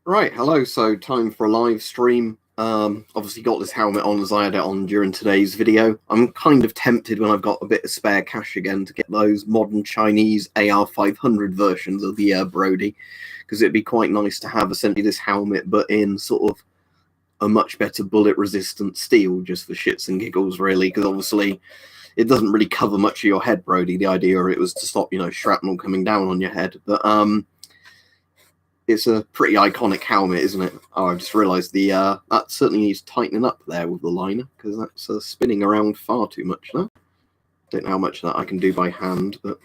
Right, hello. So time for a live stream. Obviously got this helmet on as I had it on during today's video. I'm kind of tempted when I've got a bit of spare cash again to get those modern Chinese AR500 versions of the Brodie, because it'd be quite nice to have essentially this helmet but in sort of a much better bullet resistant steel, just for shits and giggles really, because obviously it doesn't really cover much of your head, Brodie. The idea of it was to stop, shrapnel coming down on your head, but it's a pretty iconic helmet, isn't it? Oh, I've just realised that certainly needs tightening up there with the liner, because that's spinning around far too much now. Don't know how much of that I can do by hand, but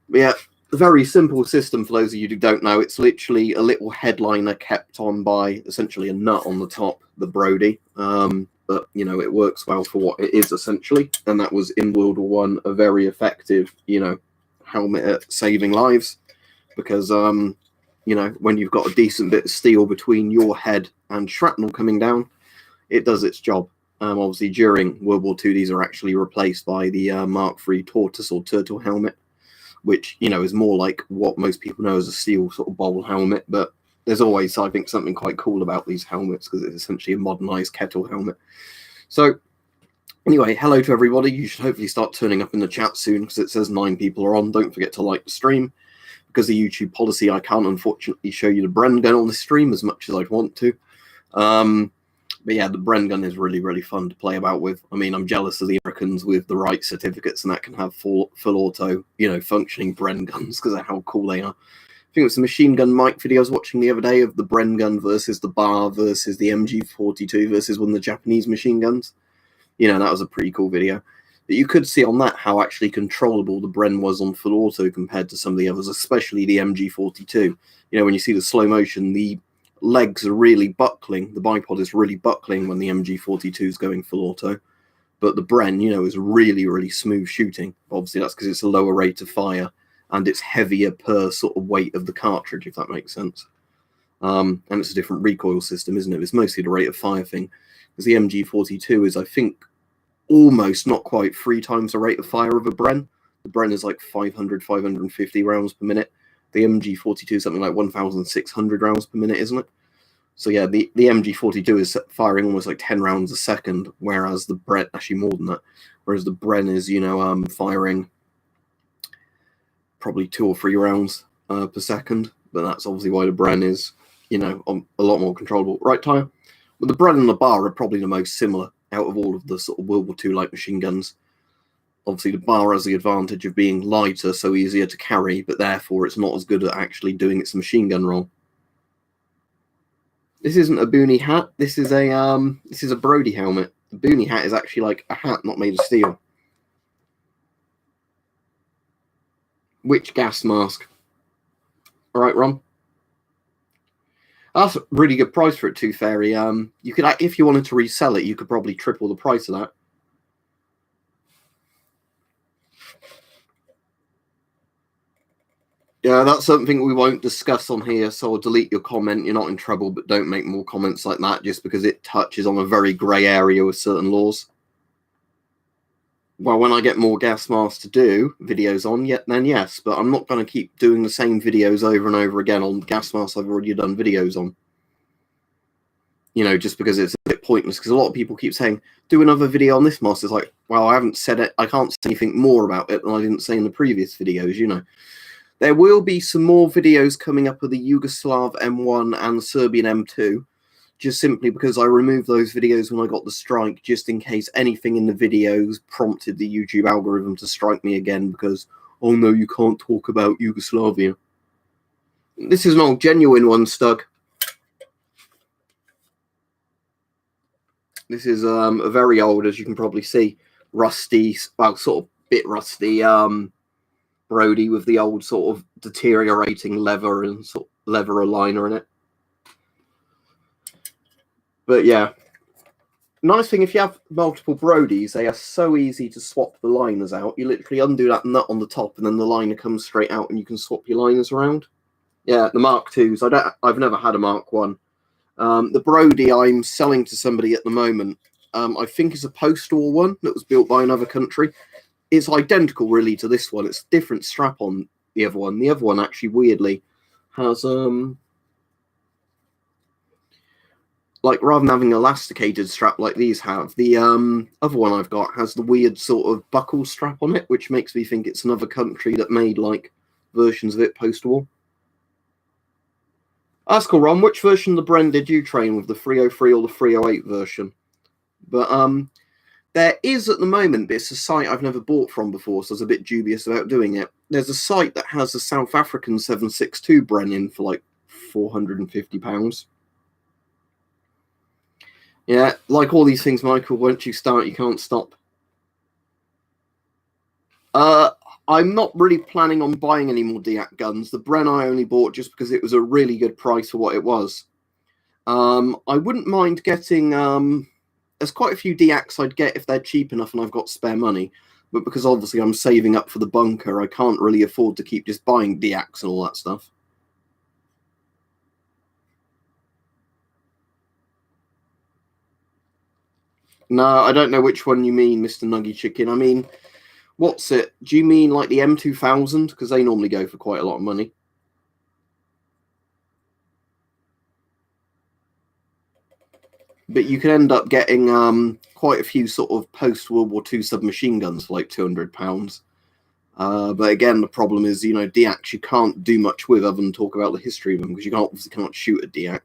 yeah, a very simple system for those of you who don't know. It's literally a little headliner kept on by essentially a nut on the top, the Brodie. But it works well for what it is essentially, and that was in World War One a very effective, helmet at saving lives, because when you've got a decent bit of steel between your head and shrapnel coming down, it does its job. Obviously, during World War II, these are actually replaced by the Mark III tortoise or turtle helmet, which, is more like what most people know as a steel sort of bowl helmet. But there's always, I think, something quite cool about these helmets, because it's essentially a modernized kettle helmet. So anyway, hello to everybody. You should hopefully start turning up in the chat soon, because it says 9 people are on. Don't forget to like the stream. Because of YouTube policy, I can't unfortunately show you the Bren gun on the stream as much as I'd want to. But yeah, the Bren gun is really, really fun to play about with. I mean, I'm jealous of the Americans with the right certificates and that can have full auto, functioning Bren guns, because of how cool they are. I think it was the machine gun Mike video I was watching the other day of the Bren gun versus the bar versus the MG42 versus one of the Japanese machine guns. That was a pretty cool video. But you could see on that how actually controllable the Bren was on full auto compared to some of the others, especially the MG42. When you see the slow motion, the legs are really buckling. The bipod is really buckling when the MG42 is going full auto. But the Bren, is really, really smooth shooting. Obviously, that's because it's a lower rate of fire and it's heavier per sort of weight of the cartridge, if that makes sense. And it's a different recoil system, isn't it? It's mostly the rate of fire thing. Because the MG42 is, I think, almost not quite 3 times the rate of fire of a Bren. The Bren is like 500, 550 rounds per minute. The MG42 is something like 1,600 rounds per minute, isn't it? So yeah, the MG42 is firing almost like 10 rounds a second, whereas the Bren, actually more than that, whereas the Bren is, firing probably 2 or 3 rounds per second. But that's obviously why the Bren is, a lot more controllable. Right, Tyre? But the Bren and the bar are probably the most similar out of all of the sort of World War II light machine guns. Obviously, the bar has the advantage of being lighter, so easier to carry, but therefore it's not as good at actually doing its machine gun role. This isn't a Boonie hat. This is a Brodie helmet. The Boonie hat is actually like a hat not made of steel. Which gas mask? All right, Ron. That's a really good price for it, Tooth Fairy. You could, if you wanted to resell it, you could probably triple the price of that. Yeah, that's something we won't discuss on here, so I'll delete your comment. You're not in trouble, but don't make more comments like that just because it touches on a very grey area with certain laws. Well, when I get more gas masks to do videos on, then yes, but I'm not going to keep doing the same videos over and over again on gas masks I've already done videos on. Just because it's a bit pointless, because a lot of people keep saying, do another video on this mask. It's like, well, I haven't said it. I can't say anything more about it than I didn't say in the previous videos, There will be some more videos coming up of the Yugoslav M1 and the Serbian M2, just simply because I removed those videos when I got the strike, just in case anything in the videos prompted the YouTube algorithm to strike me again because, oh no, you can't talk about Yugoslavia. This is an old genuine one, Stug. This is a very old, as you can probably see, rusty, well, sort of bit rusty, Brodie with the old sort of deteriorating leather and sort of leather aligner in it. But yeah, nice thing, if you have multiple Brodies, they are so easy to swap the liners out. You literally undo that nut on the top and then the liner comes straight out and you can swap your liners around. Yeah, the Mark IIs. I've never had a Mark 1. The Brodie I'm selling to somebody at the moment, I think is a post-war one that was built by another country. It's identical really to this one. It's a different strap on the other one. The other one actually weirdly has like, rather than having an elasticated strap like these have, the other one I've got has the weird sort of buckle strap on it, which makes me think it's another country that made, like, versions of it post-war. That's cool, Ron. Which version of the Bren did you train with, the 303 or the 308 version? But there is at the moment, but it's a site I've never bought from before, so I was a bit dubious about doing it. There's a site that has a South African 7.62 Bren in for like £450. Yeah, like all these things, Michael, once you start, you can't stop. I'm not really planning on buying any more Deac guns. The Bren I only bought just because it was a really good price for what it was. I wouldn't mind getting... there's quite a few Deacs I'd get if they're cheap enough and I've got spare money. But because obviously I'm saving up for the bunker, I can't really afford to keep just buying Deacs and all that stuff. No, I don't know which one you mean, Mr. Nuggy Chicken. I mean, what's it? Do you mean like the M2000? Because they normally go for quite a lot of money. But you can end up getting quite a few sort of post-World War II submachine guns for like £200. But again, the problem is, you know, Deacs you can't do much with other than talk about the history of them, because you obviously can't shoot a Deac.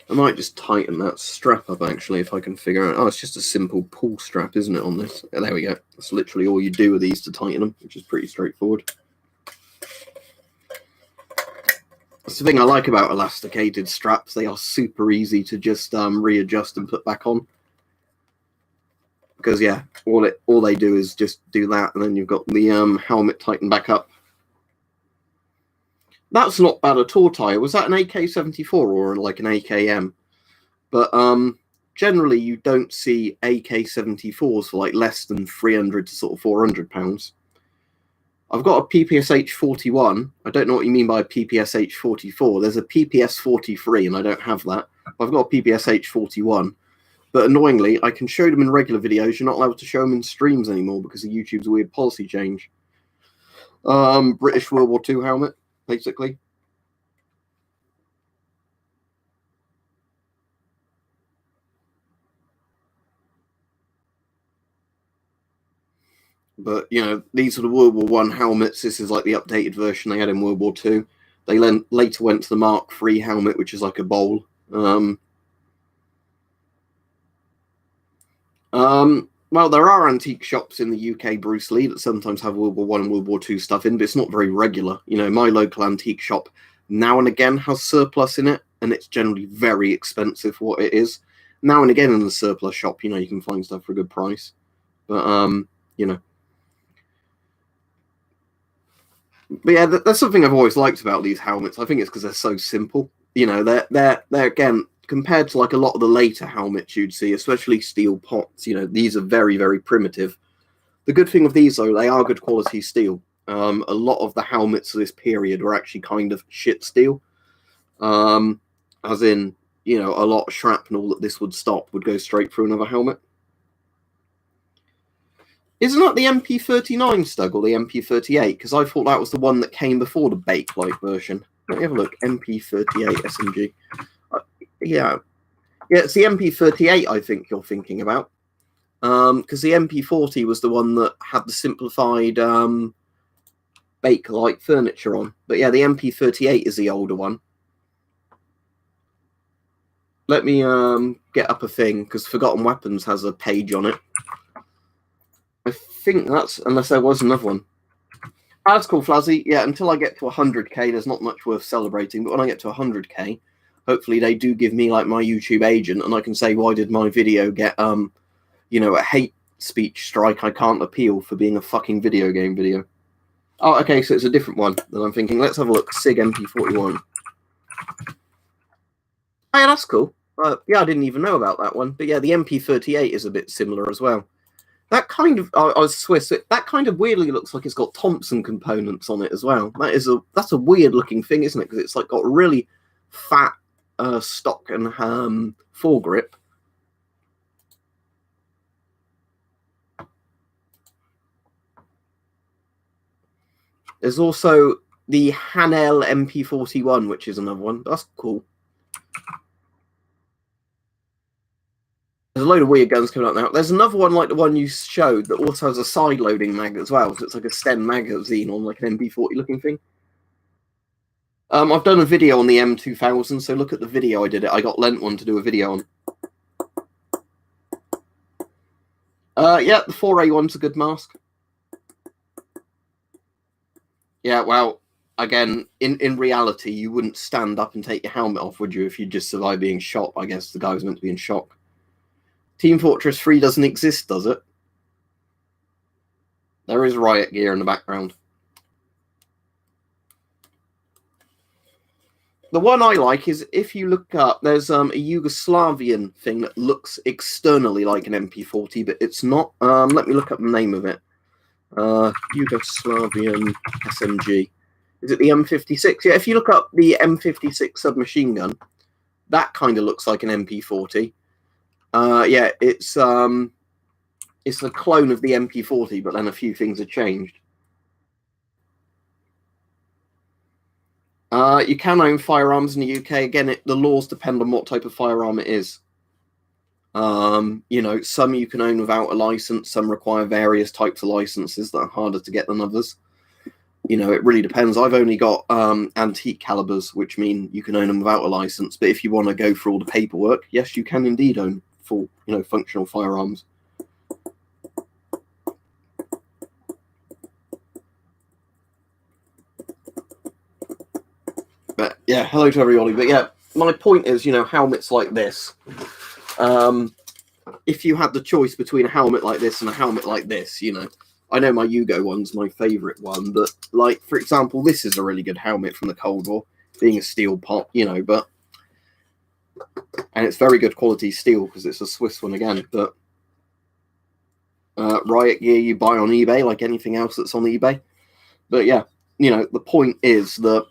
I might just tighten that strap up, actually, if I can figure out... Oh, it's just a simple pull strap, isn't it, on this? There we go. That's literally all you do with these to tighten them, which is pretty straightforward. That's the thing I like about elasticated straps. They are super easy to just readjust and put back on. Because, yeah, all they do is just do that, and then you've got the helmet tightened back up. That's not bad at all, Tyre. Was that an AK-74 or like an AKM? But generally, you don't see AK-74s for like less than 300 to sort of £400. I've got a PPSH-41. I don't know what you mean by a PPSH-44. There's a PPS-43, and I don't have that. I've got a PPSH-41. But annoyingly, I can show them in regular videos. You're not allowed to show them in streams anymore because of YouTube's weird policy change. British World War II helmet, basically. But, you know, these are the World War I helmets. This is like the updated version they had in World War II. They later went to the Mark III helmet, which is like a bowl. Well, there are antique shops in the UK, Bruce Lee, that sometimes have World War I and World War II stuff in, but it's not very regular. You know, my local antique shop now and again has surplus in it, and it's generally very expensive for what it is. Now and again in the surplus shop, you know, you can find stuff for a good price. But, you know. But yeah, that's something I've always liked about these helmets. I think it's because they're so simple. You know, they're again, compared to like a lot of the later helmets you'd see, especially steel pots, you know, these are very, very primitive. The good thing with these, though, they are good quality steel. A lot of the helmets of this period were actually kind of shit steel. As in, you know, a lot of shrapnel that this would stop would go straight through another helmet. Isn't that the MP39 Stug or the MP38? Because I thought that was the one that came before the Bakelite version. Let me have a look. MP38 SMG. Yeah, it's the MP38 I think you're thinking about. Because the MP40 was the one that had the simplified Bakelite furniture on. But yeah, the MP38 is the older one. Let me get up a thing, because Forgotten Weapons has a page on it. I think that's, unless there was another one. That's cool, Flazzy. Yeah, until I get to 100k, there's not much worth celebrating. But when I get to 100k, hopefully they do give me like my YouTube agent, and I can say, why did my video get, you know, a hate speech strike? I can't appeal for being a fucking video game video. Oh, okay, so it's a different one that I'm thinking. Let's have a look. SIG MP41. Oh, yeah, that's cool. Yeah, I didn't even know about that one. But yeah, the MP38 is a bit similar as well. That kind of, I was Swiss. That kind of weirdly looks like it's got Thompson components on it as well. That's a weird looking thing, isn't it? Because it's like got really fat stock and foregrip. There's also The Hanel MP41, which is another one. That's cool. There's a load of weird guns coming up now. There's another one like the one you showed that also has a side-loading mag as well. So it's like a STEM magazine on like an MP40 looking thing. I've done a video on the M2000, so look at the video I did it. I got lent one to do a video on. Yeah, the 4A1's a good mask. Yeah, well, again, in reality, you wouldn't stand up and take your helmet off, would you, if you just survived being shot? I guess the guy was meant to be in shock. Team Fortress 3 doesn't exist, does it? There is riot gear in the background. The one I like is, if you look up, there's a Yugoslavian thing that looks externally like an MP40, but it's not. Let me look up the name of it. Yugoslavian SMG. Is it the M56? Yeah, if you look up the M56 submachine gun, that kind of looks like an MP40. Yeah, it's a clone of the MP40, but then a few things have changed. You can own firearms in the UK. Again, the laws depend on what type of firearm it is. You know, some you can own without a license. Some require various types of licenses that are harder to get than others. You know, it really depends. I've only got antique calibers, which mean you can own them without a license. But if you want to go through all the paperwork, yes, you can indeed own full, you know, functional firearms. But yeah, hello to everybody. But yeah, my point is, you know, helmets like this. If you had the choice between a helmet like this and a helmet like this, you know, I know my Yugo one's my favourite one, but like, for example, this is a really good helmet from the Cold War, being a steel pot, you know, but, and it's very good quality steel because it's a Swiss one again, but riot gear you buy on eBay like anything else that's on eBay. But yeah, you know, the point is that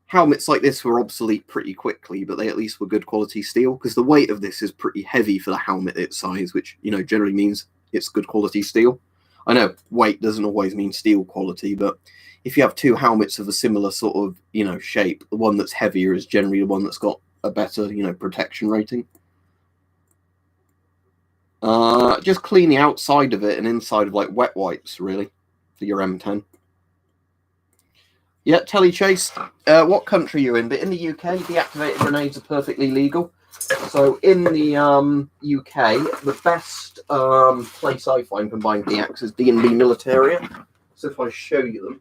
helmets like this were obsolete pretty quickly, but they at least were good quality steel, because the weight of this is pretty heavy for the helmet its size, which, you know, generally means it's good quality steel. I know weight doesn't always mean steel quality, but if you have two helmets of a similar sort of, you know, shape, the one that's heavier is generally the one that's got a better, you know, protection rating. Just clean the outside of it and inside of like wet wipes, really, for your M10. Yeah, Telechase, what country are you in? But in the UK, deactivated grenades are perfectly legal. So in the UK, the best place I find for buying deacs is D&D Militaria. So if I show you them.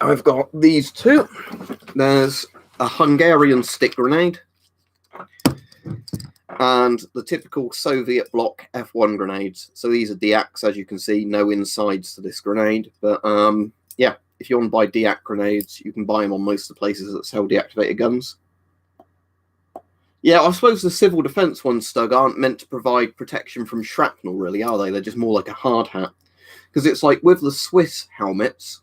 I've got these two. There's a Hungarian stick grenade and the typical Soviet bloc F1 grenades. So these are deacs, as you can see, no insides to this grenade. But yeah, if you want to buy deac grenades, you can buy them on most of the places that sell deactivated guns. Yeah, I suppose the civil defense ones, Stug, aren't meant to provide protection from shrapnel, really, are they? They're just more like a hard hat. Because it's like with the Swiss helmets,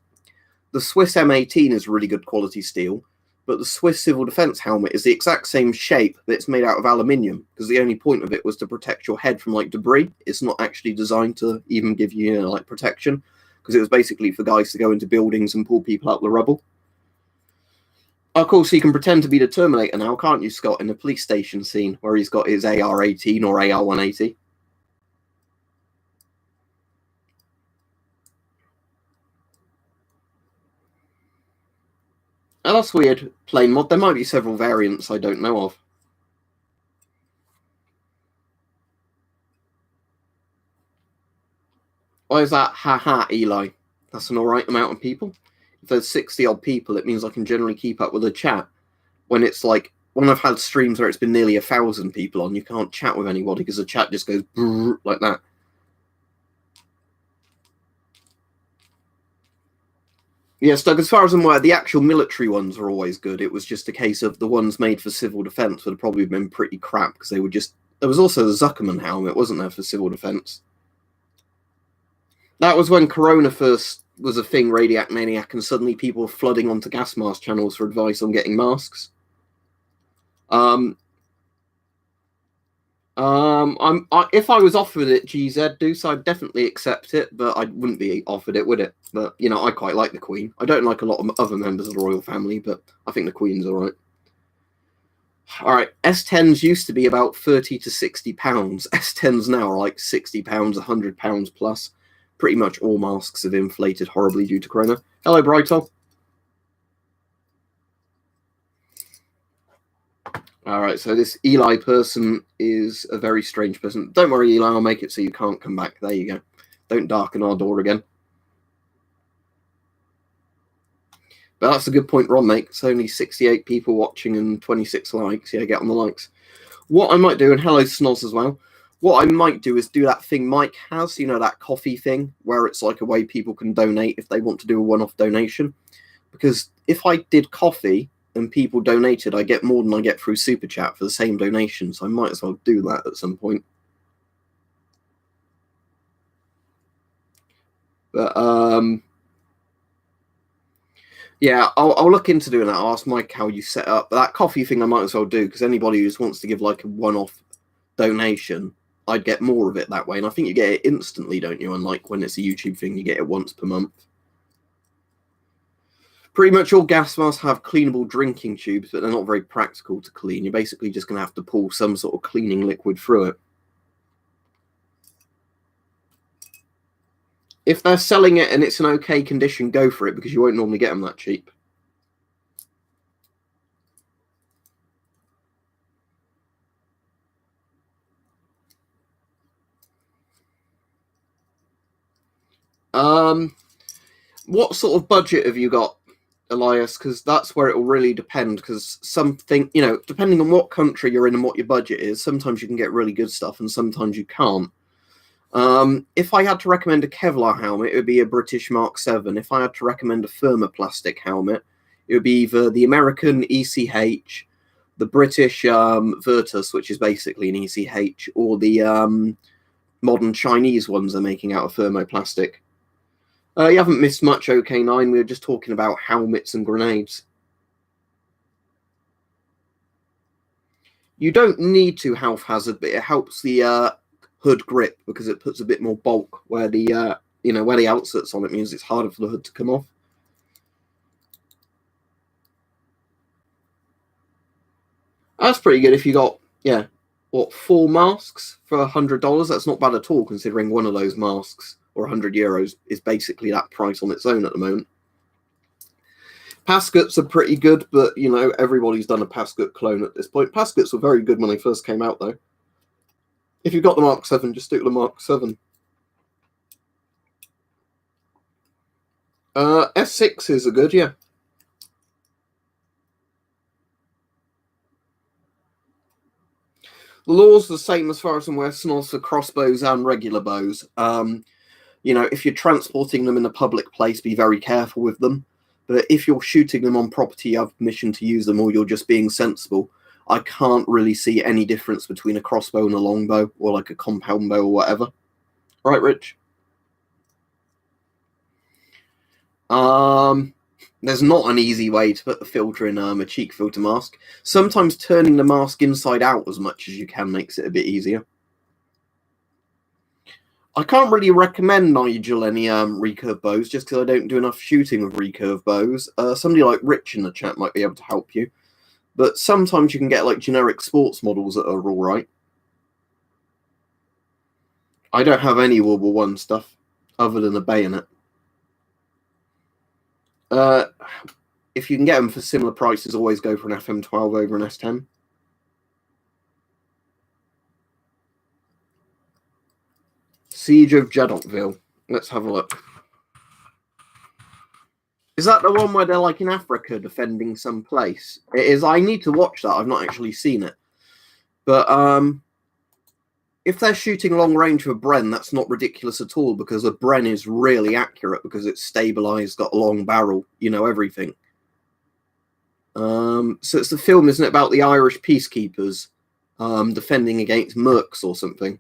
the Swiss M18 is really good quality steel, but the Swiss civil defense helmet is the exact same shape, but it's made out of aluminium, because the only point of it was to protect your head from like debris. It's not actually designed to even give you, you know, like protection, because it was basically for guys to go into buildings and pull people out of the rubble. Of course, he can pretend to be the Terminator now, can't you, Scott, in the police station scene where he's got his AR-18 or AR-180. Oh, that's weird. Plain mod. There might be several variants I don't know of. Why is that? Haha, Eli. That's an alright amount of people. If there's 60-odd people, it means I can generally keep up with the chat. When it's like, when I've had streams where it's been nearly 1,000 people on, you can't chat with anybody because the chat just goes like that. Yes, Doug, as far as I'm aware, the actual military ones are always good. It was just a case of the ones made for civil defense would have probably been pretty crap because they were just... There was also the Zuckerman helmet, wasn't there, for civil defense? That was when Corona first was a thing, Radiac Maniac, and suddenly people were flooding onto gas mask channels for advice on getting masks. If I was offered it, GZ Deuce, I'd definitely accept it, but I wouldn't be offered it, would it? But I quite like the Queen. I don't like a lot of other members of the royal family, but I think the Queen's all right. All right, S10s used to be about 30 to 60 pounds. S10s now are like 60 pounds, 100 pounds plus. Pretty much all masks have inflated horribly due to Corona. Hello, Brighton. All right, so this Eli person is a very strange person. Don't worry, Eli, I'll make it so you can't come back. There you go. Don't darken our door again. But that's a good point, Ron, mate. It's only 68 people watching and 26 likes. Yeah, get on the likes. What I might do, and hello, Snoz as well. What I might do is do that thing Mike has, that coffee thing, where it's like a way people can donate if they want to do a one-off donation. Because if I did coffee and people donated, I get more than I get through Super Chat for the same donation, so I might as well do that at some point. But, yeah, I'll look into doing that. I'll ask Mike how you set up. But that coffee thing I might as well do, because anybody who just wants to give like a one-off donation, I'd get more of it that way. And I think you get it instantly, don't you? Unlike when it's a YouTube thing, you get it once per month. Pretty much all gas masks have cleanable drinking tubes, but they're not very practical to clean. You're basically just going to have to pour some sort of cleaning liquid through it. If they're selling it and it's an okay condition, go for it, because you won't normally get them that cheap. What sort of budget have you got, Elias? Because that's where it will really depend. Because something, depending on what country you're in and what your budget is, sometimes you can get really good stuff and sometimes you can't. If I had to recommend a Kevlar helmet, it would be a British Mark 7. If I had to recommend a thermoplastic helmet, it would be either the American ECH, the British Virtus, which is basically an ECH, or the modern Chinese ones they're making out of thermoplastic. You haven't missed much, OK9. We were just talking about helmets and grenades. You don't need to health hazard, but it helps the hood grip because it puts a bit more bulk where the where the outset's on. It means it's harder for the hood to come off. That's pretty good if you got 4 masks for $100. That's not bad at all, considering one of those masks or €100 is basically that price on its own at the moment. Pascuts are pretty good, but everybody's done a Pascut clone at this point. Pascuts were very good when they first came out, though. If you've got the Mark 7, just stick with the Mark 7. S6s are good, yeah. The law's the same as far as I'm aware, Snoz, for crossbows and regular bows. If you're transporting them in a public place, be very careful with them. But if you're shooting them on property, you have permission to use them, or you're just being sensible, I can't really see any difference between a crossbow and a longbow, or like a compound bow or whatever. Right, Rich? There's not an easy way to put the filter in a cheek filter mask. Sometimes turning the mask inside out as much as you can makes it a bit easier. I can't really recommend Nigel any recurve bows just because I don't do enough shooting with recurve bows. Somebody like Rich in the chat might be able to help you. But sometimes you can get like generic sports models that are all right. I don't have any World War I stuff other than a bayonet. If you can get them for similar prices, always go for an FM12 over an S10. Siege of Jadokville. Let's have a look. Is that the one where they're like in Africa defending some place? It is. I need to watch that. I've not actually seen it. But if they're shooting long range with a Bren, that's not ridiculous at all because a Bren is really accurate because it's stabilized, got a long barrel, everything. So it's the film, isn't it, about the Irish peacekeepers defending against mercs or something?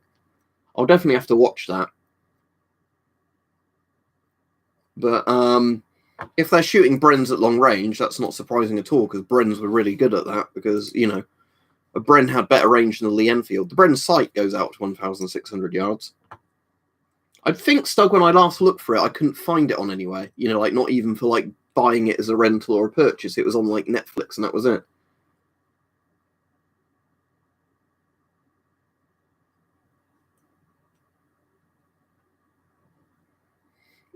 I'll definitely have to watch that. But if they're shooting Brens at long range, that's not surprising at all because Brens were really good at that because, a A Bren had better range than the Lee Enfield. The Bren sight goes out to 1,600 yards. I think, Stug, when I last looked for it, I couldn't find it on anywhere. You know, like, not even for, like, buying it as a rental or a purchase. It was on, like, Netflix, and that was it.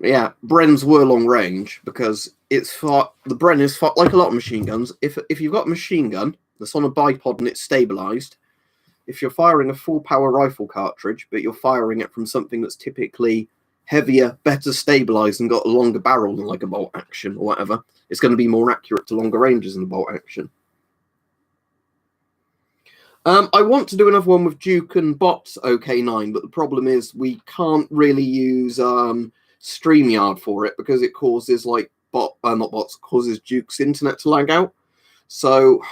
Yeah, Brens were long range because it's far. The Bren is far, like a lot of machine guns. If you've got a machine gun that's on a bipod and it's stabilized, if you're firing a full power rifle cartridge, but you're firing it from something that's typically heavier, better stabilized, and got a longer barrel than like a bolt action or whatever, it's going to be more accurate to longer ranges than the bolt action. I want to do another one with Duke and Bots OK9, but the problem is we can't really use StreamYard for it because it causes causes Duke's internet to lag out. So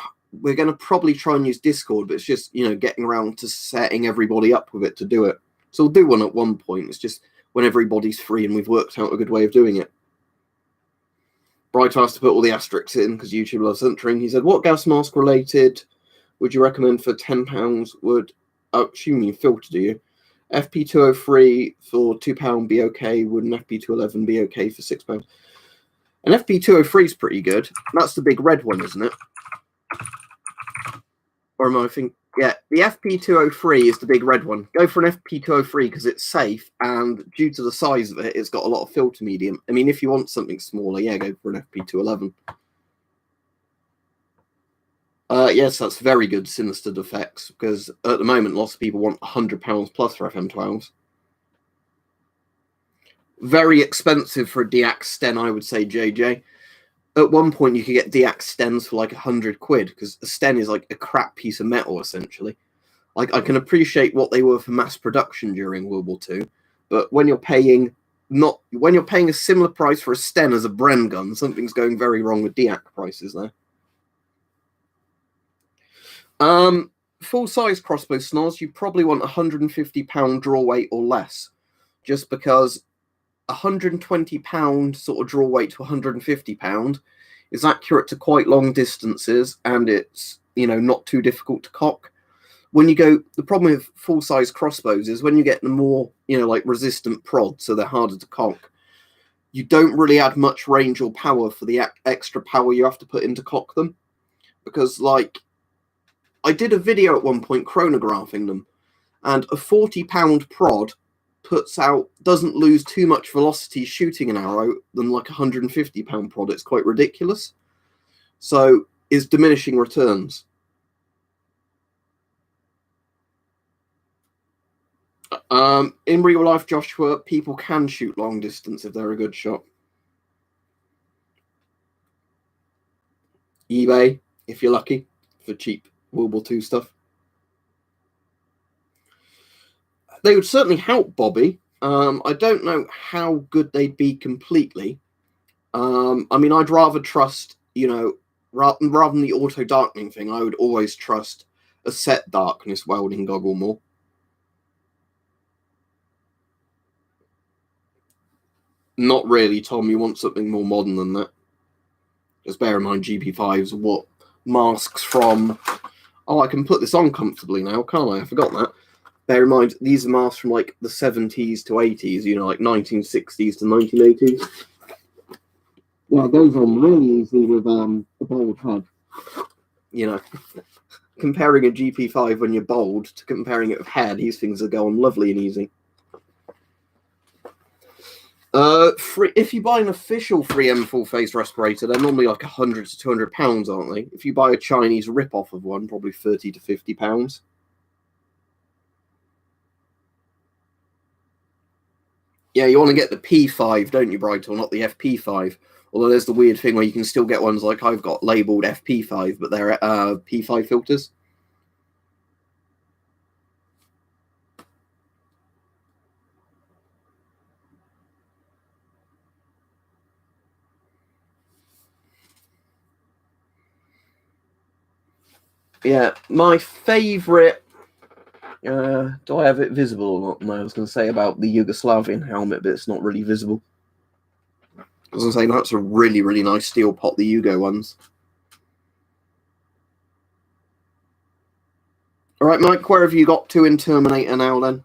we're going to probably try and use Discord, but it's just, you know, getting around to setting everybody up with it to do it. So we'll do one at one point. It's just when everybody's free and we've worked out a good way of doing it. Bright asked to put all the asterisks in because YouTube loves entering. He said, what gas mask related would you recommend for £10? Would, assuming you filter, do you? FP203 for £2 be okay? Would an FP211 be okay for £6? An FP203 is pretty good. That's the big red one, isn't it? Or am I thinking? Yeah, the FP203 is the big red one. Go for an FP203 because it's safe, and due to the size of it, it's got a lot of filter medium. I mean, if you want something smaller, yeah, go for an FP211. Yes, that's very good sinister defects, because at the moment, lots of people want £100 plus for FM12s. Very expensive for a Deac Sten, I would say, JJ. At one point, you could get Deac Stens for like £100 because a Sten is like a crap piece of metal, essentially. Like, I can appreciate what they were for mass production during World War II, but when you're paying a similar price for a Sten as a Bren gun, something's going very wrong with Deac prices there. Full-size crossbow snars, you probably want £150 draw weight or less, just because £120 sort of draw weight to £150 is accurate to quite long distances, and it's, you know, not too difficult to cock. When you go, the problem with full-size crossbows is when you get the more, you know, like resistant prod, so they're harder to cock, you don't really add much range or power for the extra power you have to put in to cock them, because, like, I did a video at one point chronographing them, and a £40 prod doesn't lose too much velocity shooting an arrow than like a £150 prod. It's quite ridiculous. So is diminishing returns. In real life, Joshua, people can shoot long distance if they're a good shot. eBay, if you're lucky, for cheap World War II stuff. They would certainly help, Bobby. I don't know how good they'd be completely. I mean, I'd rather trust, you know, rather than the auto darkening thing, I would always trust a set darkness welding goggle more. Not really, Tom. You want something more modern than that. Just bear in mind, GP5s are what masks from. Oh, I can put this on comfortably now, can't I? I forgot that. Bear in mind, these are masks from like the 70s to 80s, you know, like 1960s to 1980s. Yeah, it goes on really easily with a bold HUD. You know, comparing a GP5 when you're bold to comparing it with hair, these things are going lovely and easy. If you buy an official 3M full face respirator, they're normally like £100 to £200, aren't they? If you buy a Chinese rip-off of one, probably £30 to £50. Yeah, you want to get the P5, don't you, Brighton, not the FP5. Although there's the weird thing where you can still get ones like I've got labelled FP5, but they're P5 filters. Yeah, my favourite... do I have it visible or not? No, I was going to say about the Yugoslavian helmet, but it's not really visible. I was going to say that's a really, really nice steel pot, the Yugo ones. All right, Mike, where have you got to in Terminator now, then?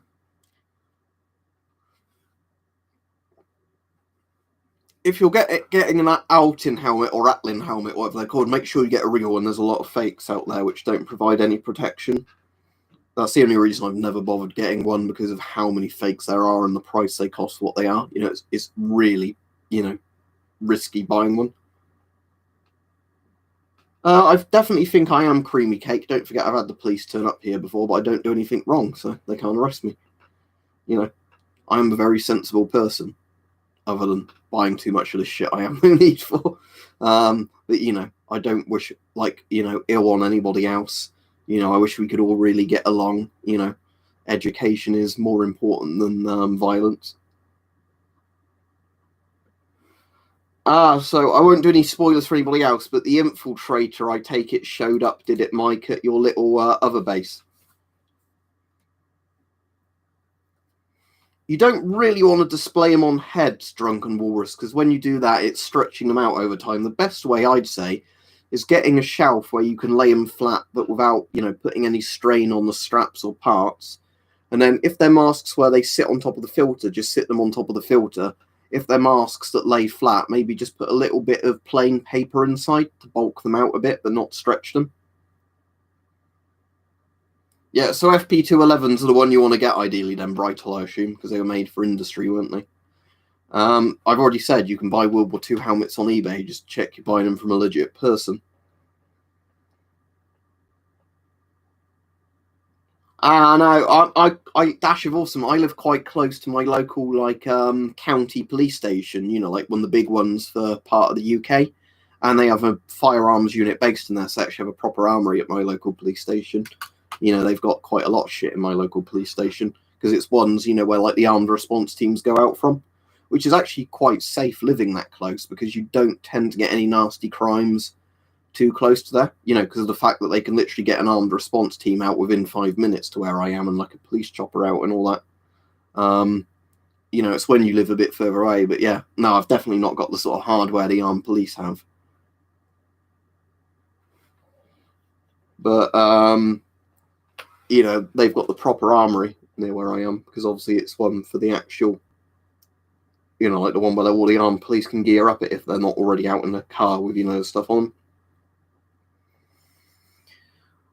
If you're getting an Altin helmet or Atlin helmet, whatever they're called, make sure you get a real one. There's a lot of fakes out there which don't provide any protection. That's the only reason I've never bothered getting one, because of how many fakes there are and the price they cost for what they are. It's really, risky buying one. I definitely think I am creamy cake. Don't forget, I've had the police turn up here before, but I don't do anything wrong, so they can't arrest me. I'm a very sensible person, other than buying too much of the shit I have no need for. But, I don't wish, ill on anybody else. I wish we could all really get along. Education is more important than violence. So I won't do any spoilers for anybody else, but the infiltrator, I take it, showed up, did it, Mike, at your little other base? You don't really want to display them on heads, Drunken Walrus, because when you do that, it's stretching them out over time. The best way, I'd say, is getting a shelf where you can lay them flat, but without, putting any strain on the straps or parts. And then if they're masks where they sit on top of the filter, just sit them on top of the filter. If they're masks that lay flat, maybe just put a little bit of plain paper inside to bulk them out a bit, but not stretch them. Yeah, so FP211s are the one you want to get, ideally, then, Brightel, I assume, because they were made for industry, weren't they? I've already said you can buy World War II helmets on eBay. Just check you're buying them from a legit person. No, I Dash of Awesome. I live quite close to my local, county police station, like one of the big ones for part of the UK. And they have a firearms unit based in there, so I actually have a proper armory at my local police station. They've got quite a lot of shit in my local police station, because it's ones, where, the armed response teams go out from, which is actually quite safe living that close, because you don't tend to get any nasty crimes too close to there, because of the fact that they can literally get an armed response team out within 5 minutes to where I am, and a police chopper out and all that. It's when you live a bit further away, but yeah, no, I've definitely not got the sort of hardware the armed police have. But, they've got the proper armory near where I am, because obviously it's one for the actual, the one where all the armed police can gear up it if they're not already out in the car with, stuff on.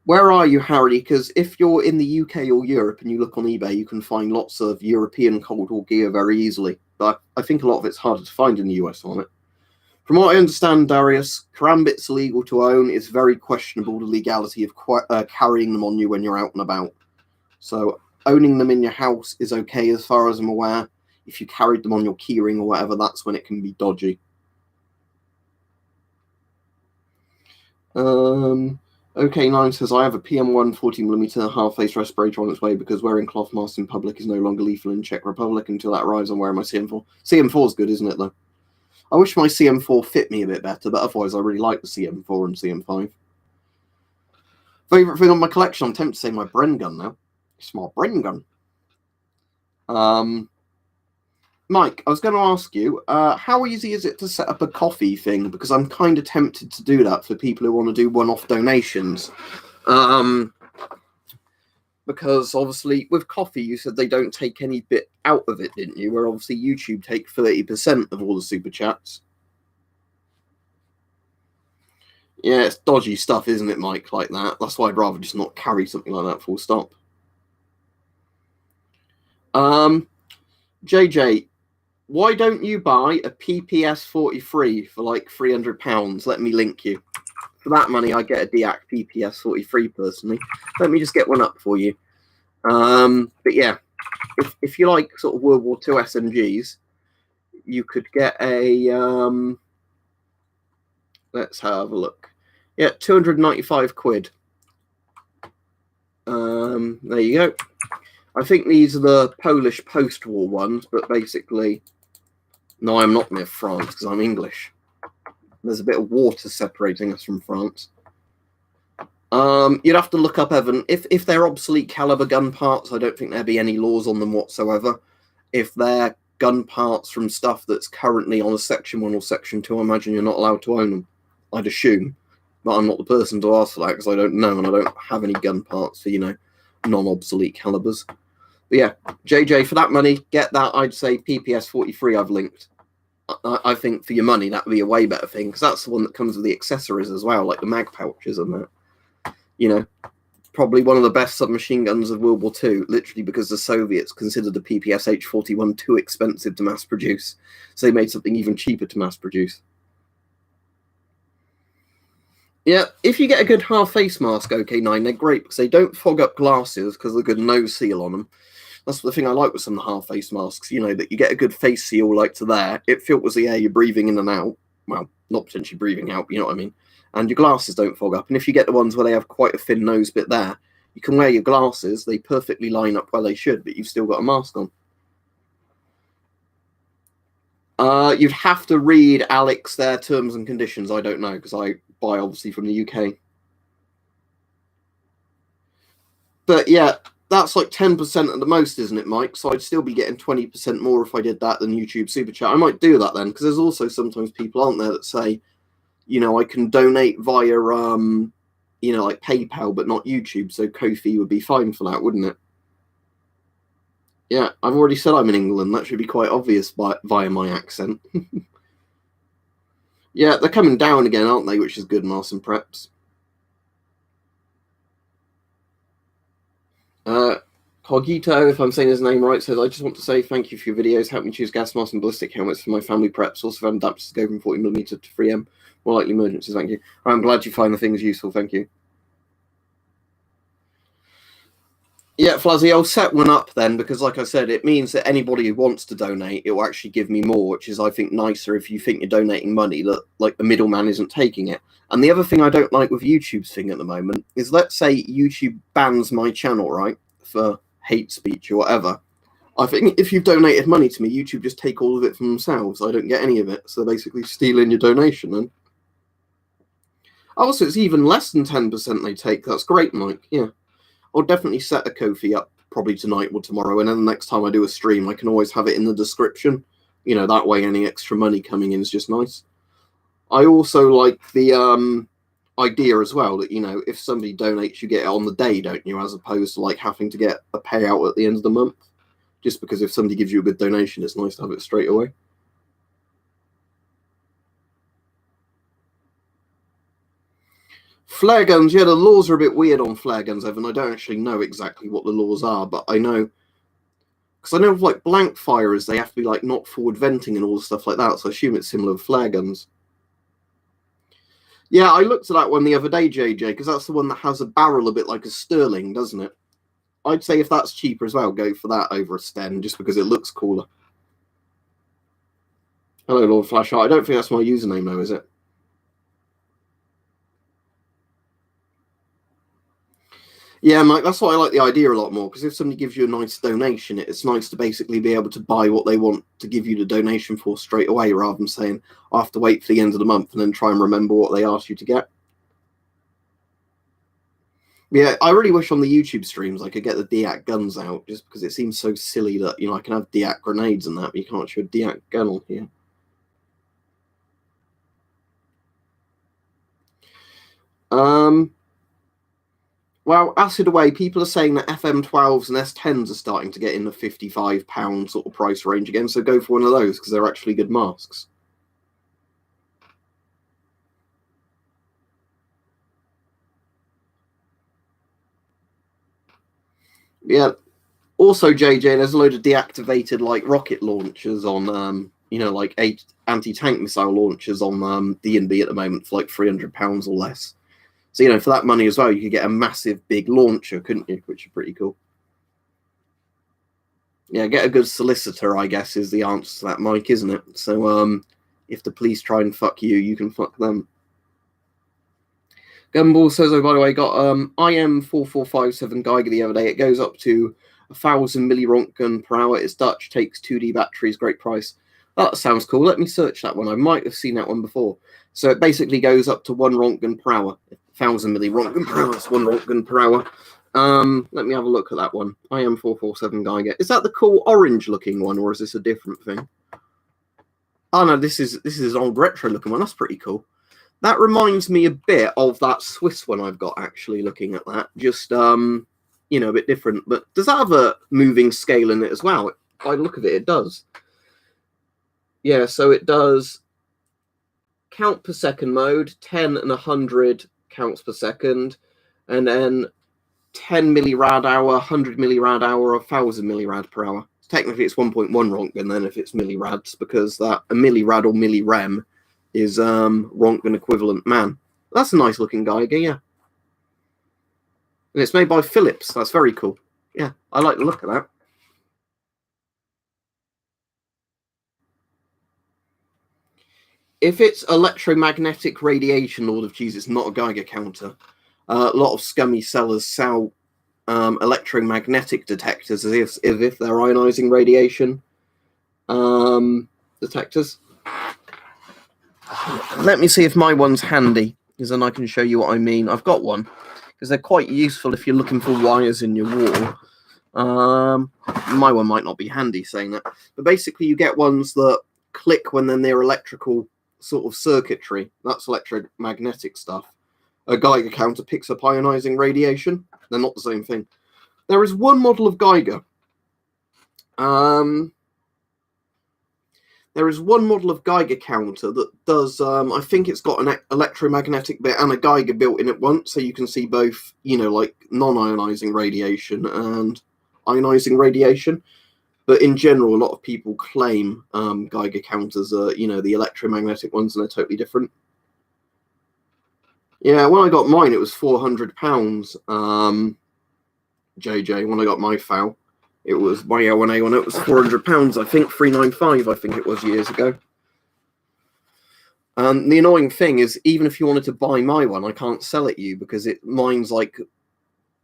Where are you, Harry? Because if you're in the UK or Europe and you look on eBay, you can find lots of European Cold War gear very easily. But I think a lot of it's harder to find in the US on it. From what I understand, Darius, karambits illegal to own. It's very questionable the legality of carrying them on you when you're out and about. So owning them in your house is okay as far as I'm aware. If you carried them on your keyring or whatever, that's when it can be dodgy. OK9 says, I have a PM1 40mm half-face respirator on its way because wearing cloth masks in public is no longer lethal in Czech Republic. Until that arrives, I'm wearing my CM4. CM4 is good, isn't it, though? I wish my CM4 fit me a bit better, but otherwise I really like the CM4 and CM5. Favourite thing on my collection, I'm tempted to say my Bren gun now. It's my Bren gun. Mike, I was going to ask you, how easy is it to set up a coffee thing? Because I'm kind of tempted to do that for people who want to do one-off donations. Because obviously with coffee, you said they don't take any bit out of it, didn't you? Where obviously YouTube take 30% of all the super chats. Yeah, it's dodgy stuff, isn't it, Mike, like that? That's why I'd rather just not carry something like that, full stop. JJ, why don't you buy a PPS 43 for like £300? Let me link you. For that money, I get a Deac PPS 43 personally. Let me just get one up for you. But yeah, if you like sort of World War II SMGs, you could get a let's have a look. Yeah, 295 quid. There you go. I think these are the Polish post-war ones, but basically, no, I'm not near France because I'm English. There's a bit of water separating us from France. You'd have to look up, Evan. If they're obsolete caliber gun parts, I don't think there'd be any laws on them whatsoever. If they're gun parts from stuff that's currently on a Section 1 or Section 2, I imagine you're not allowed to own them. I'd assume. But I'm not the person to ask for that because I don't know, and I don't have any gun parts for, non-obsolete calibers. But yeah, JJ, for that money, get that. I'd say PPS 43 I've linked. I think for your money, that would be a way better thing, because that's the one that comes with the accessories as well, like the mag pouches and that. You know, probably one of the best submachine guns of World War II, literally because the Soviets considered the PPS H-41 too expensive to mass produce. So they made something even cheaper to mass produce. Yeah, if you get a good half-face mask, OK9, they're great, because they don't fog up glasses because of the good nose seal on them. That's the thing I like with some of the half-face masks, you know, that you get a good face seal like to there. It filters the air you're breathing in and out. Well, not potentially breathing out, but you know what I mean. And your glasses don't fog up. And if you get the ones where they have quite a thin nose bit there, you can wear your glasses. They perfectly line up where they should, but you've still got a mask on. You'd have to read Alex their terms and conditions. I don't know, because I buy obviously from the UK. But yeah, that's like 10% at the most, isn't it, Mike? So I'd still be getting 20% more if I did that than YouTube Super Chat. I might do that then, because there's also sometimes people, aren't there, that say, you know, I can donate via, you know, like PayPal, but not YouTube. So Ko-fi would be fine for that, wouldn't it? Yeah, I've already said I'm in England. That should be quite obvious via my accent. Yeah, they're coming down again, aren't they? Which is good, Mars and Preps. Cogito, if I'm saying his name right, says, I just want to say thank you for your videos. Help me choose gas masks and ballistic helmets for my family preps. Also found adapters to go from 40mm to 3M. More likely emergencies, thank you. I'm glad you find the things useful, thank you. Yeah, Flazzy, I'll set one up then, because like I said, it means that anybody who wants to donate, it will actually give me more, which is, I think, nicer if you think you're donating money, that like the middleman isn't taking it. And the other thing I don't like with YouTube's thing at the moment is, let's say YouTube bans my channel, right, for hate speech or whatever. I think if you've donated money to me, YouTube just take all of it for themselves. I don't get any of it, so they're basically stealing your donation then. Also, it's even less than 10% they take. That's great, Mike. Yeah. I'll definitely set a Ko-fi up probably tonight or tomorrow, and then the next time I do a stream, I can always have it in the description. You know, that way any extra money coming in is just nice. I also like the idea as well that, you know, if somebody donates, you get it on the day, don't you, as opposed to like having to get a payout at the end of the month. Just because if somebody gives you a good donation, it's nice to have it straight away. Flare guns, yeah, the laws are a bit weird on flare guns, Evan. I don't actually know exactly what the laws are, but I know, because I know with like blank firers, they have to be like not forward venting and all the stuff like that, so I assume it's similar with flare guns. Yeah, I looked at that one the other day, JJ, because that's the one that has a barrel a bit like a Sterling, doesn't it? I'd say if that's cheaper as well, go for that over a Sten, just because it looks cooler. Hello, Lord Flashheart. I don't think that's my username, though, is it? Yeah, Mike, that's why I like the idea a lot more, because if somebody gives you a nice donation, it's nice to basically be able to buy what they want to give you the donation for straight away, rather than saying, I have to wait for the end of the month and then try and remember what they asked you to get. Yeah, I really wish on the YouTube streams I could get the Deac guns out, just because it seems so silly that, you know, I can have Deac grenades and that, but you can't show a Deac gun on here. Well, acid away, people are saying that FM12s and S10s are starting to get in the £55 sort of price range again, so go for one of those, because they're actually good masks. Yeah. Also, JJ, there's a load of deactivated like rocket launchers on, you know, like anti-tank missile launchers on D&B at the moment for like £300 or less. So, you know, for that money as well, you could get a massive big launcher, couldn't you? Which is pretty cool. Yeah, get a good solicitor, I guess, is the answer to that, Mike, isn't it? So, if the police try and fuck you, you can fuck them. Gumball says, oh, by the way, got IM4457 Geiger the other day. It goes up to 1,000 millirontgen per hour. It's Dutch, takes 2D batteries, great price. That sounds cool. Let me search that one. I might have seen that one before. So it basically goes up to 1 rontgen per hour. 1,000 millirontgen per hour. That's 1 rontgen per hour. Let me have a look at that one. IM447 Geiger. Is that the cool orange looking one, or is this a different thing? Oh no, this is an old retro looking one. That's pretty cool. That reminds me a bit of that Swiss one I've got, actually, looking at that. Just a bit different. But does that have a moving scale in it as well? By the look of it, it does. Yeah, so it does count per second mode, 10 and 100 counts per second, and then 10 millirad hour, 100 millirad hour, 1,000 millirad per hour. Technically, it's 1.1 Rontgen then if it's millirads, because that a millirad or millirem is Rontgen equivalent man. That's a nice looking Geiger, yeah. And it's made by Philips. That's very cool. Yeah, I like the look of that. If it's electromagnetic radiation, Lord of Cheese, it's not a Geiger counter. A lot of scummy sellers sell electromagnetic detectors as if they're ionizing radiation detectors. Let me see if my one's handy, because then I can show you what I mean. I've got one, because they're quite useful if you're looking for wires in your wall. My one might not be handy saying that, but basically you get ones that click when they're near electrical sort of circuitry. That's electromagnetic stuff. A Geiger counter picks up ionizing radiation. They're not the same thing. There is one model of Geiger. There is one model of Geiger counter that does, I think it's got an electromagnetic bit and a Geiger built in at once, so you can see both, like non-ionizing radiation and ionizing radiation. But in general, a lot of people claim Geiger counters are, the electromagnetic ones, and they're totally different. Yeah, when I got mine, it was £400. JJ, when I got my FAL. It was my L1A one. It was £400, I think, 395. I think it was years ago. The annoying thing is, even if you wanted to buy my one, I can't sell it you because mine's like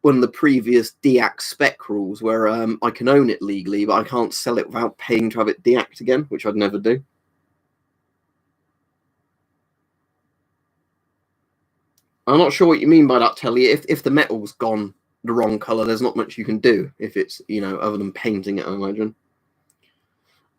one of the previous deact spec rules, where I can own it legally, but I can't sell it without paying to have it deact again, which I'd never do. I'm not sure what you mean by that, Telly. If the metal's gone the wrong color, there's not much you can do if it's other than painting it, I imagine.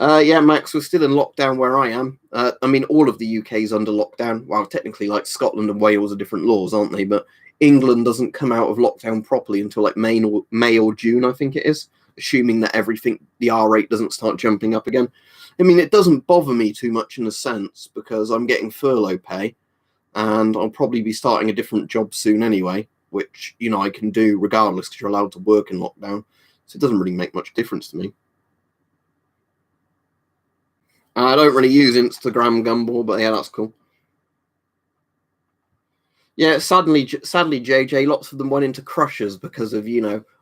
Yeah, Max, we're still in lockdown where I am. I mean, all of the UK's under lockdown. Well, technically, like Scotland and Wales are different laws, aren't they? But England doesn't come out of lockdown properly until like May or June, I think it is, assuming that the R rate doesn't start jumping up again. I mean, it doesn't bother me too much in a sense because I'm getting furlough pay, and I'll probably be starting a different job soon anyway, which I can do regardless because you're allowed to work in lockdown. So it doesn't really make much difference to me. I don't really use Instagram, Gumball, but yeah, that's cool. Yeah, sadly, JJ, lots of them went into crushers because of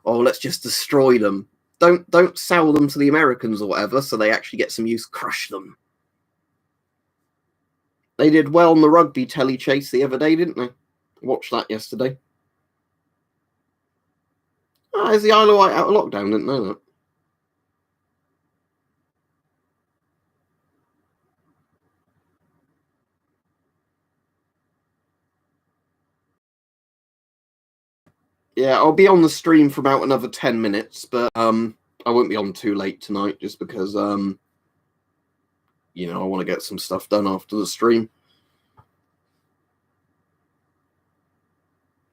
let's just destroy them. Don't sell them to the Americans or whatever, so they actually get some use. Crush them. They did well on the rugby telly chase the other day, didn't they? Watched that yesterday. Is the Isle of Wight out of lockdown? Didn't know that. Yeah, I'll be on the stream for about another 10 minutes, but I won't be on too late tonight just because I want to get some stuff done after the stream.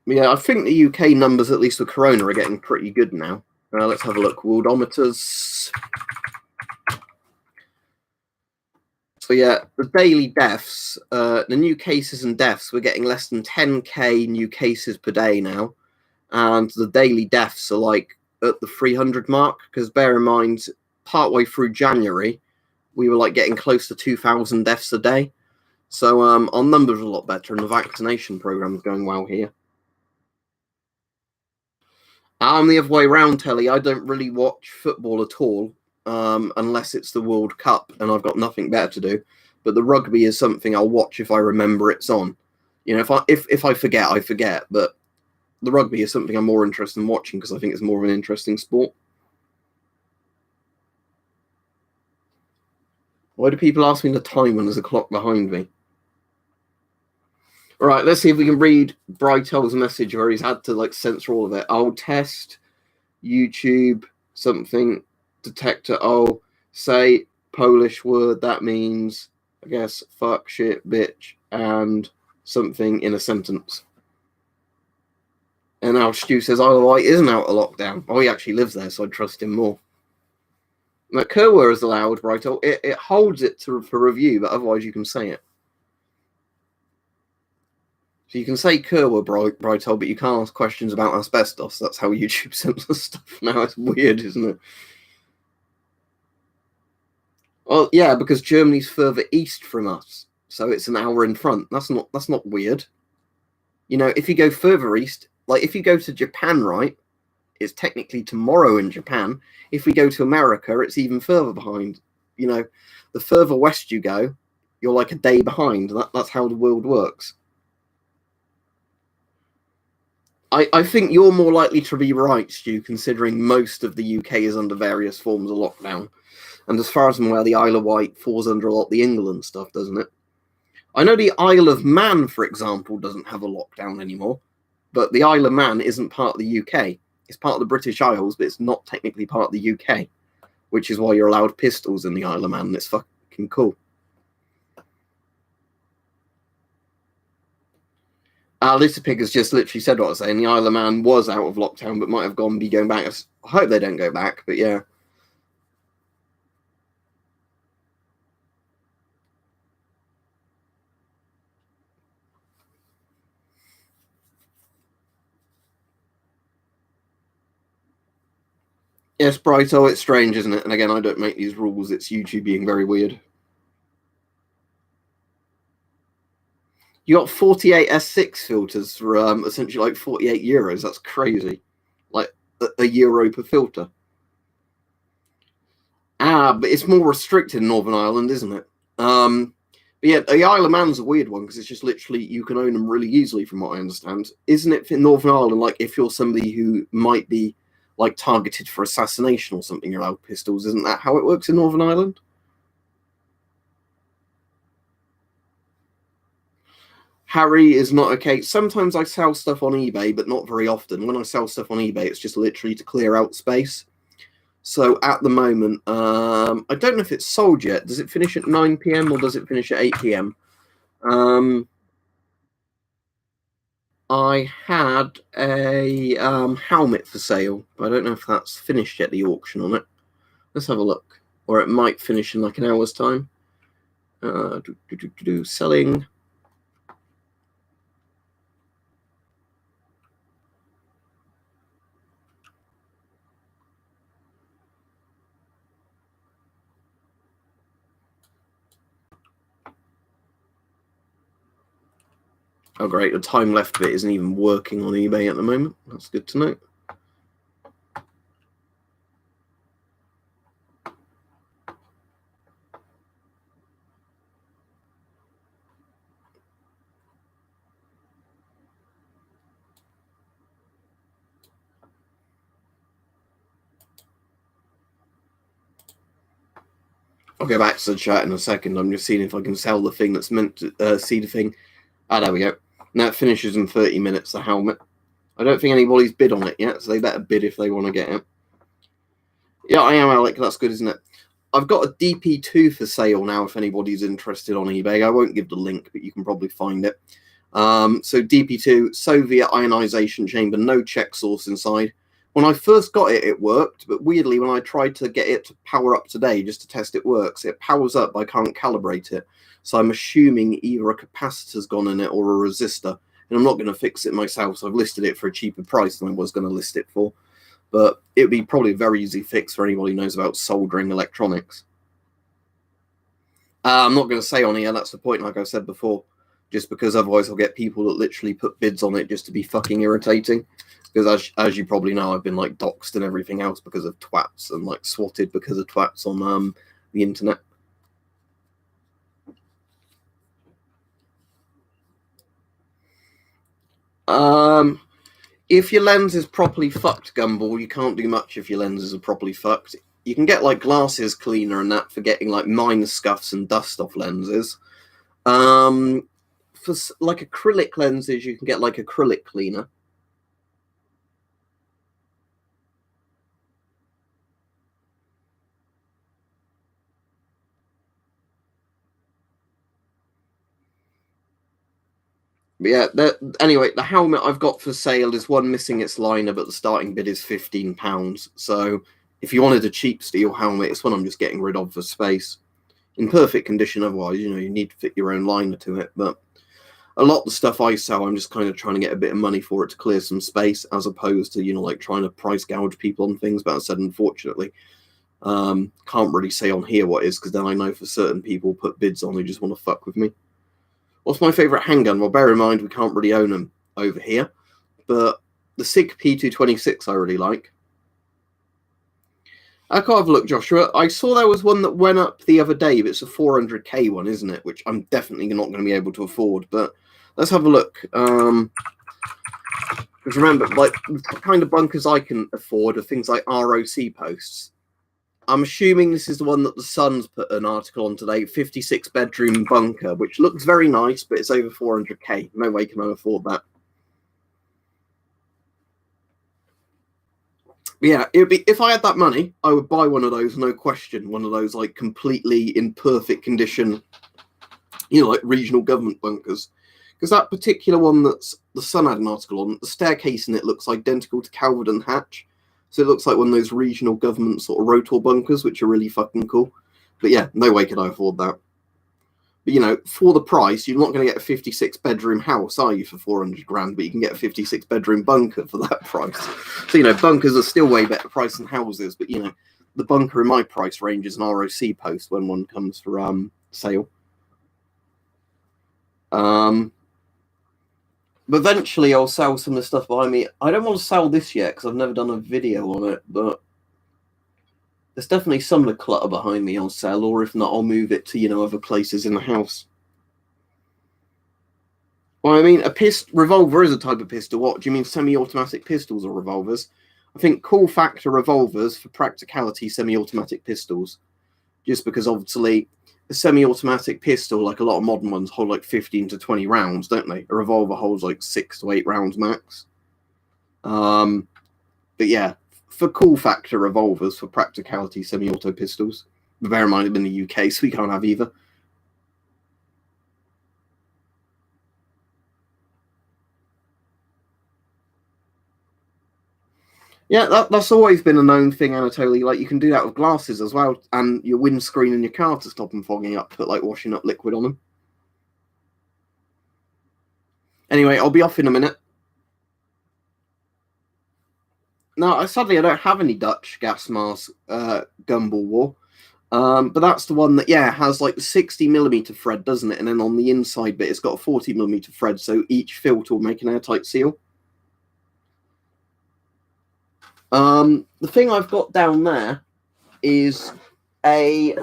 Yeah, I think the UK numbers, at least with Corona, are getting pretty good now. Let's have a look. Worldometers. So yeah, the daily deaths, the new cases and deaths, we're getting less than 10k new cases per day now. And the daily deaths are like at the 300 mark, because bear in mind, partway through January, we were like getting close to 2,000 deaths a day. So our numbers are a lot better, and the vaccination program is going well here. I'm the other way around, Telly. I don't really watch football at all, unless it's the World Cup, and I've got nothing better to do. But the rugby is something I'll watch if I remember it's on. If I forget, I forget. But the rugby is something I'm more interested in watching because I think it's more of an interesting sport. Why do people ask me the time when there's a clock behind me? All right, let's see if we can read Bridetell's message where he's had to censor all of it. I'll test YouTube something detector. I'll say Polish word that means, I guess, fuck, shit, bitch, and something in a sentence. And now Stu says Isle of Wight isn't out of lockdown. Oh, he actually lives there, so I'd trust him more. Now, Kerwer is allowed, right? It holds it for review, but otherwise you can say it. So you can say Kerwer, Brightold, but you can't ask questions about asbestos. That's how YouTube censors stuff now. It's weird, isn't it? Well, yeah, because Germany's further east from us, so it's an hour in front. That's not weird. You know, if you go further east, like if you go to Japan, right, it's technically tomorrow in Japan. If we go to America, it's even further behind. You know, the further west you go, you're like a day behind. That's how the world works. I think you're more likely to be right, Stu, considering most of the UK is under various forms of lockdown. And as far as I'm aware, the Isle of Wight falls under a lot of the England stuff, doesn't it? I know the Isle of Man, for example, doesn't have a lockdown anymore, but the Isle of Man isn't part of the UK. It's part of the British Isles, but it's not technically part of the UK, which is why you're allowed pistols in the Isle of Man, and it's fucking cool. Little Pig has just literally said what I was saying. The Isle of Man was out of lockdown, but might have be going back. I hope they don't go back, but yeah. Yes, Brighto, it's strange, isn't it? And again, I don't make these rules. It's YouTube being very weird. You got 48 S6 filters for essentially like 48 euros. That's crazy. Like a euro per filter. But it's more restricted in Northern Ireland, isn't it? But yeah, the Isle of Man's a weird one because it's just literally you can own them really easily, from what I understand. Isn't it in Northern Ireland? Like if you're somebody who might be like targeted for assassination or something, you're allowed pistols. Isn't that how it works in Northern Ireland? Harry is not okay. Sometimes I sell stuff on eBay, but not very often. When I sell stuff on eBay, it's just literally to clear out space. So at the moment, I don't know if it's sold yet. Does it finish at 9 p.m. or does it finish at 8 p.m.? I had a helmet for sale, but I don't know if that's finished yet, the auction on it. Let's have a look. Or it might finish in like an hour's time. Selling. Oh, great. The time left of it isn't even working on eBay at the moment. That's good to know. I'll go back to the chat in a second. I'm just seeing if I can sell the thing that's meant to see the thing. There we go. Now it finishes in 30 minutes, the helmet. I don't think anybody's bid on it yet, so they better bid if they want to get it. Yeah, I am, Alec. That's good, isn't it? I've got a DP2 for sale now if anybody's interested on eBay. I won't give the link, but you can probably find it. So DP2, Soviet ionization chamber, no check source inside. When I first got it, it worked, but weirdly, when I tried to get it to power up today just to test it works, it powers up, but I can't calibrate it. So I'm assuming either a capacitor's gone in it or a resistor, and I'm not going to fix it myself, so I've listed it for a cheaper price than I was going to list it for. But it would be probably a very easy fix for anybody who knows about soldering electronics. I'm not going to say on here, that's the point, like I said before, just because otherwise I'll get people that literally put bids on it just to be fucking irritating. Because as you probably know, I've been like doxxed and everything else because of twats and like swatted because of twats on the internet. If your lens is properly fucked, Gumball, you can't do much if your lenses are properly fucked. You can get like glasses cleaner and that for getting like minor scuffs and dust off lenses. For like acrylic lenses, you can get like acrylic cleaner. But yeah, anyway, the helmet I've got for sale is one missing its liner, but the starting bid is £15. So if you wanted a cheap steel helmet, it's one I'm just getting rid of for space. In perfect condition, otherwise, you need to fit your own liner to it. But a lot of the stuff I sell, I'm just kind of trying to get a bit of money for it to clear some space, as opposed to, like trying to price gouge people on things. But as I said, unfortunately, can't really say on here what is, because then I know for certain people put bids on who just want to fuck with me. What's my favourite handgun? Well, bear in mind, we can't really own them over here, but the SIG P226 I really like. I can't have a look, Joshua. I saw there was one that went up the other day, but it's a 400k one, isn't it? Which I'm definitely not going to be able to afford, but let's have a look. Because remember, like, the kind of bunkers I can afford are things like ROC posts. I'm assuming this is the one that the Sun's put an article on today, 56-bedroom bunker, which looks very nice, but it's over 400k. No way can I afford that. But yeah, it'd be, if I had that money, I would buy one of those, no question. One of those, like, completely in perfect condition, like regional government bunkers. Because that particular one that's the Sun had an article on, the staircase in it looks identical to Calvert and Hatch. So it looks like one of those regional government sort of rotor bunkers, which are really fucking cool. But yeah, no way could I afford that. But for the price, you're not going to get a 56-bedroom house, are you, for 400 grand? But you can get a 56-bedroom bunker for that price. So, bunkers are still way better price than houses. But, the bunker in my price range is an ROC post when one comes for sale. But eventually I'll sell some of the stuff behind me. I don't want to sell this yet because I've never done a video on it, but there's definitely some of the clutter behind me I'll sell, or if not, I'll move it to, other places in the house. Well, I mean, a revolver is a type of pistol. What do you mean, semi-automatic pistols or revolvers? I think cool factor revolvers, for practicality, semi-automatic pistols. Just because, obviously, a semi-automatic pistol, like a lot of modern ones, hold like 15 to 20 rounds, don't they? A revolver holds like 6 to 8 rounds max. But yeah, for cool factor revolvers, for practicality, semi-auto pistols. But bear in mind, I'm in the UK, so we can't have either. Yeah, that's always been a known thing, Anatoly. Like, you can do that with glasses as well, and your windscreen in your car to stop them fogging up, put like washing up liquid on them. Anyway, I'll be off in a minute. No, sadly, I don't have any Dutch gas mask Gumball War. But that's the one that, has like the 60mm thread, doesn't it? And then on the inside bit, it's got a 40mm thread, so each filter will make an airtight seal. The thing I've got down there is a a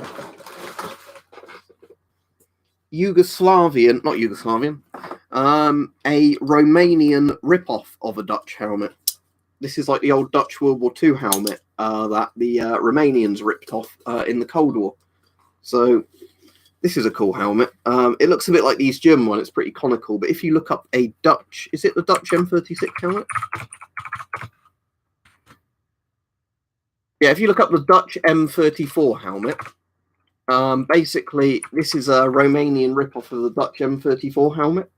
Romanian rip-off of a Dutch helmet. This is like the old Dutch World War II helmet that the Romanians ripped off in the Cold War. So this is a cool helmet. It looks a bit like the East German one. It's pretty conical. But if you look up a Dutch... Is it the Dutch M36 helmet? Yeah, if you look up the Dutch M34 helmet, basically, this is a Romanian rip-off of the Dutch M34 helmet.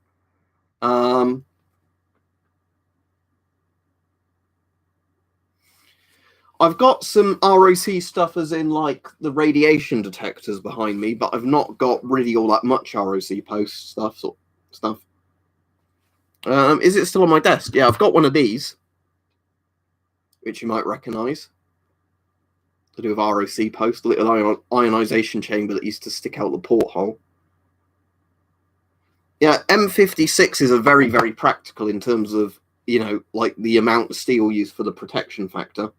I've got some ROC stuff as in, like, the radiation detectors behind me, but I've not got really all that much ROC post stuff. Is it still on my desk? Yeah, I've got one of these, which you might recognise. To do with ROC post, a little ionization chamber that used to stick out the porthole. Yeah, M56 is a very, very practical in terms of, like the amount of steel used for the protection factor.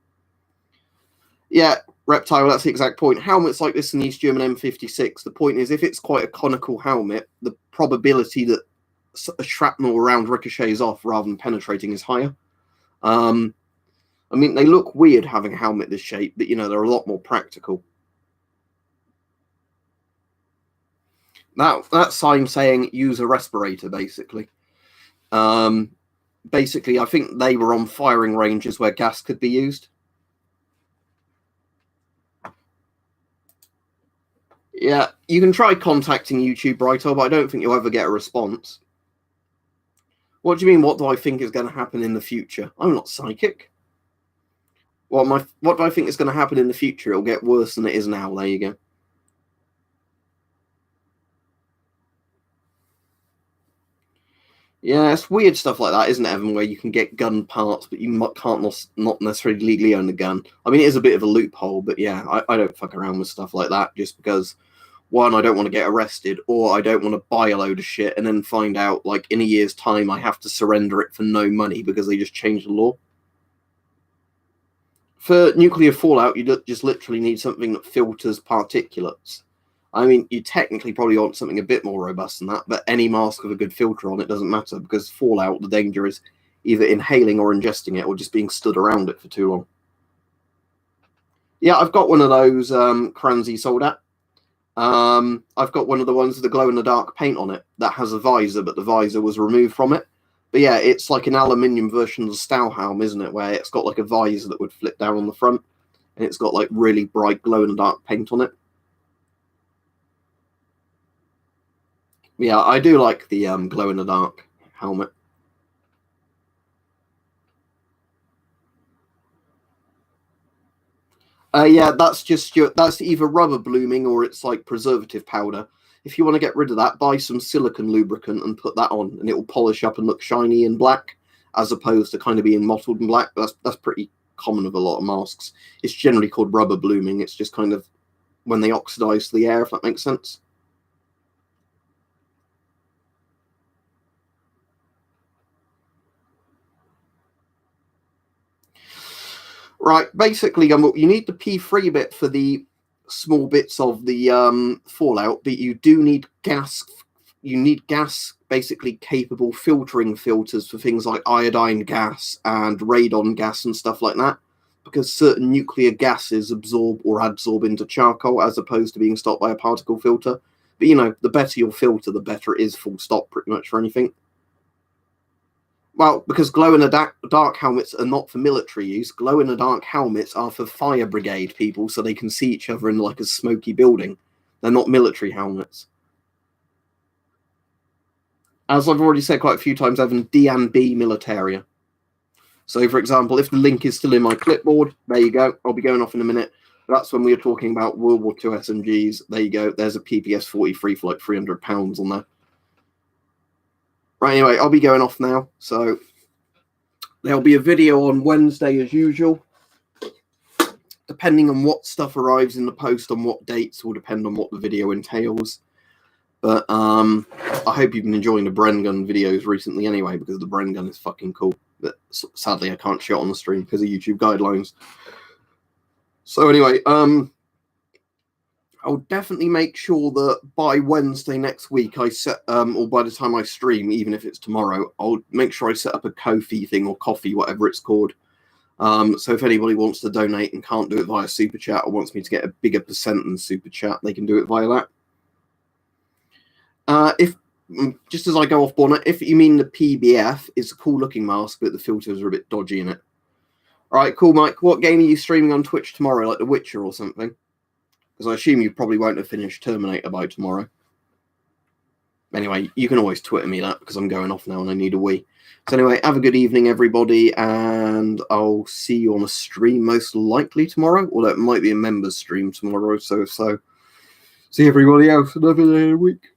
Yeah, Reptile, that's the exact point. Helmets like this in the East German M56, the point is, if it's quite a conical helmet, the probability that a shrapnel around ricochets off rather than penetrating is higher. I mean, they look weird having a helmet this shape, but, they're a lot more practical. That sign saying use a respirator, basically. Basically, I think they were on firing ranges where gas could be used. Yeah, you can try contacting YouTube, Brighto, but I don't think you'll ever get a response. What do you mean, what do I think is going to happen in the future? I'm not psychic. What do I think is going to happen in the future? It'll get worse than it is now. There you go. Yeah, it's weird stuff like that, isn't it, Evan, where you can get gun parts, but you can't not necessarily legally own the gun. I mean, it is a bit of a loophole, but yeah, I don't fuck around with stuff like that just because, one, I don't want to get arrested, or I don't want to buy a load of shit and then find out, like, in a year's time I have to surrender it for no money because they just changed the law. For nuclear fallout, you just literally need something that filters particulates. I mean, you technically probably want something a bit more robust than that, but any mask with a good filter on it doesn't matter, because fallout, the danger is either inhaling or ingesting it, or just being stood around it for too long. Yeah, I've got one of those Kranzi sold at. I've got one of the ones with the glow-in-the-dark paint on it that has a visor, but the visor was removed from it. But yeah, it's like an aluminium version of the Stahlhelm, isn't it, where it's got like a visor that would flip down on the front, and it's got like really bright glow-in-the-dark paint on it. Yeah, I do like the glow-in-the-dark helmet. Yeah, that's that's either rubber blooming or it's like preservative powder. If you want to get rid of that, buy some silicone lubricant and put that on, and it will polish up and look shiny and black, as opposed to kind of being mottled and black. That's pretty common with a lot of masks. It's generally called rubber blooming. It's just kind of when they oxidize to the air, if that makes sense. Right, basically, you need the P3 bit for the small bits of the fallout, but you do need gas. You need gas, basically capable filtering filters for things like iodine gas and radon gas and stuff like that, because certain nuclear gases absorb or adsorb into charcoal as opposed to being stopped by a particle filter. But you know, the better your filter, the better it is, full stop, pretty much for anything. Well, because glow-in-the-dark helmets are not for military use. Glow-in-the-dark helmets are for fire brigade people, so they can see each other in like a smoky building. They're not military helmets. As I've already said quite a few times, Evan, D&B Militaria. So, for example, if the link is still in my clipboard, there you go. I'll be going off in a minute. That's when we were talking about World War II SMGs. There you go. There's a PPS 43 for like £300 on there. Right, anyway, I'll be going off now. So there'll be a video on Wednesday as usual. Depending on what stuff arrives in the post on what dates will depend on what the video entails. But I hope you've been enjoying the Bren gun videos recently anyway, because the Bren gun is fucking cool. But sadly, I can't show it on the stream because of YouTube guidelines. So anyway, I'll definitely make sure that by Wednesday next week I set, or by the time I stream, even if it's tomorrow, I'll make sure I set up a Ko-fi thing or coffee, whatever it's called. So if anybody wants to donate and can't do it via Super Chat or wants me to get a bigger percent than Super Chat, they can do it via that. If just as I go off bonnet, if you mean the PBF, it's a cool looking mask, but the filters are a bit dodgy in it. All right, cool, Mike. What game are you streaming on Twitch tomorrow, like The Witcher or something? Because I assume you probably won't have finished Terminator by tomorrow. Anyway, you can always Twitter me that because I'm going off now and I need a wee. So anyway, have a good evening, everybody, and I'll see you on a stream most likely tomorrow, although it might be a members stream tomorrow, so see everybody else another day of the week.